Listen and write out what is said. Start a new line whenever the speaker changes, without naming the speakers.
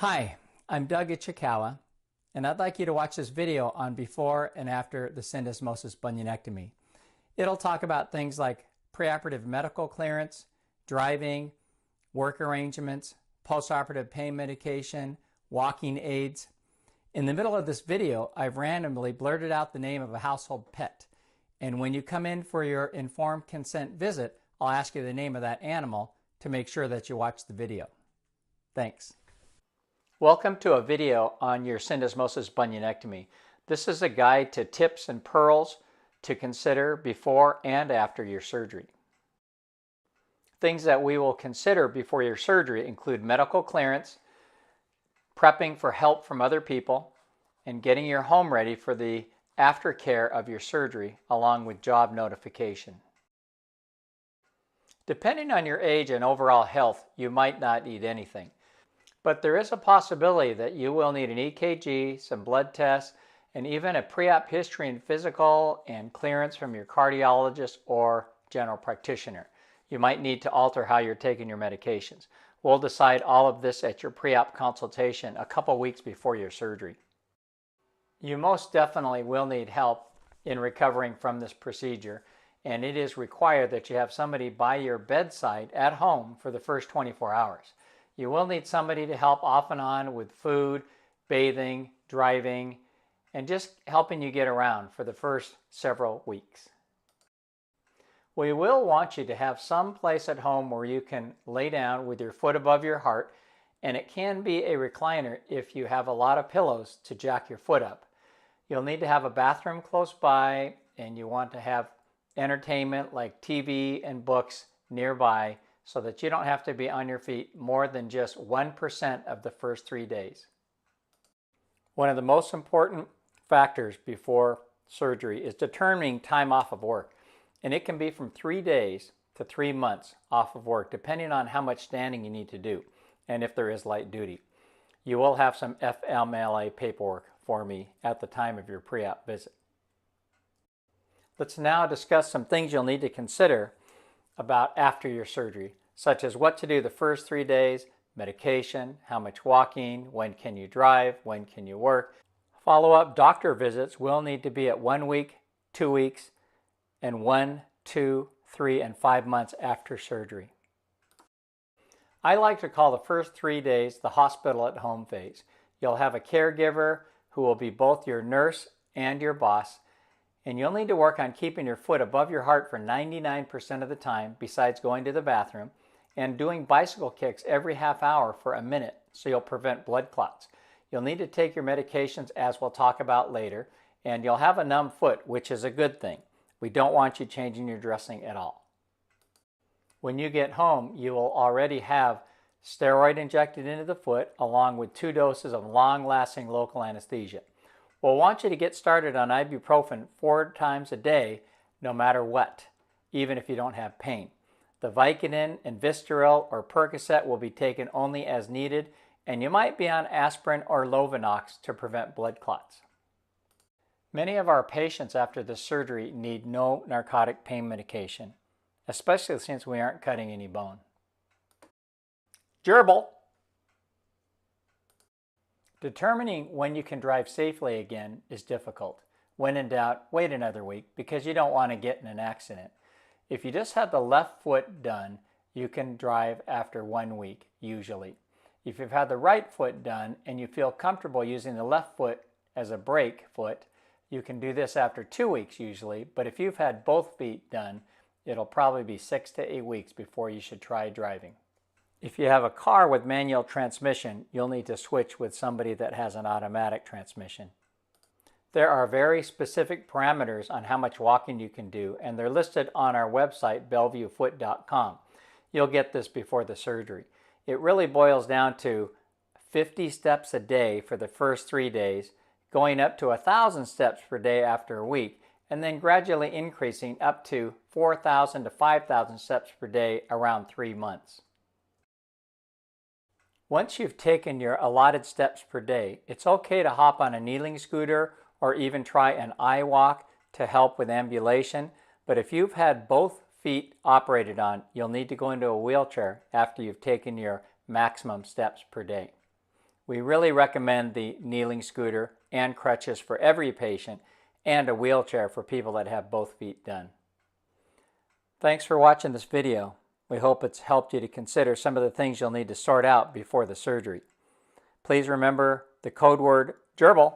Hi, I'm Doug Ichikawa, and I'd like you to watch this video on before and after the Syndesmosis Bunionectomy. It'll talk about things like preoperative medical clearance, driving, work arrangements, post-operative pain medication, walking aids. In the middle of this video, I've randomly blurted out the name of a household pet, and when you come in for your informed consent visit, I'll ask you the name of that animal to make sure that you watch the video. Thanks. Welcome to a video on your Syndesmosis Bunionectomy. This is a guide to tips and pearls to consider before and after your surgery. Things that we will consider before your surgery include medical clearance, prepping for help from other people, and getting your home ready for the aftercare of your surgery along with job notification. Depending on your age and overall health, you might not need anything. But there is a possibility that you will need an EKG, some blood tests, and even a pre-op history and physical and clearance from your cardiologist or general practitioner. You might need to alter how you're taking your medications. We'll decide all of this at your pre-op consultation a couple weeks before your surgery. You most definitely will need help in recovering from this procedure, and it is required that you have somebody by your bedside at home for the first 24 hours. You will need somebody to help off and on with food, bathing, driving, and just helping you get around for the first several weeks. We will want you to have some place at home where you can lay down with your foot above your heart, and it can be a recliner if you have a lot of pillows to jack your foot up. You'll need to have a bathroom close by, and you want to have entertainment like TV and books nearby, so that you don't have to be on your feet more than just 1% of the first 3 days. One of the most important factors before surgery is determining time off of work, and it can be from 3 days to 3 months off of work, depending on how much standing you need to do and if there is light duty. You will have some FMLA paperwork for me at the time of your pre-op visit. Let's now discuss some things you'll need to consider about after your surgery, such as what to do the first 3 days, medication, how much walking, when can you drive, when can you work. Follow-up doctor visits will need to be at 1 week, 2 weeks, and 1, 2, 3, and 5 months after surgery. I like to call the first 3 days the hospital at home phase. You'll have a caregiver who will be both your nurse and your boss, and you'll need to work on keeping your foot above your heart for 99% of the time, besides going to the bathroom, and doing bicycle kicks every half hour for a minute so you'll prevent blood clots. You'll need to take your medications, as we'll talk about later, and you'll have a numb foot, which is a good thing. We don't want you changing your dressing at all. When you get home, you will already have steroid injected into the foot along with 2 doses of long-lasting local anesthesia. We'll want you to get started on ibuprofen 4 times a day, no matter what, even if you don't have pain. The Vicodin and Vistaril or Percocet will be taken only as needed, and you might be on aspirin or Lovenox to prevent blood clots. Many of our patients after this surgery need no narcotic pain medication, especially since we aren't cutting any bone. Gerbil. Determining when you can drive safely again is difficult. When in doubt, wait another week because you don't want to get in an accident. If you just had the left foot done, you can drive after 1 week, usually. If you've had the right foot done and you feel comfortable using the left foot as a brake foot, you can do this after 2 weeks usually, but if you've had both feet done, it'll probably be 6 to 8 weeks before you should try driving. If you have a car with manual transmission, you'll need to switch with somebody that has an automatic transmission. There are very specific parameters on how much walking you can do, and they're listed on our website, bellevuefoot.com. You'll get this before the surgery. It really boils down to 50 steps a day for the first 3 days, going up to 1,000 steps per day after a week, and then gradually increasing up to 4,000 to 5,000 steps per day around 3 months. Once you've taken your allotted steps per day, it's okay to hop on a kneeling scooter or even try an iWalk to help with ambulation. But if you've had both feet operated on, you'll need to go into a wheelchair after you've taken your maximum steps per day. We really recommend the kneeling scooter and crutches for every patient and a wheelchair for people that have both feet done. Thanks for watching this video. We hope it's helped you to consider some of the things you'll need to sort out before the surgery. Please remember the code word gerbil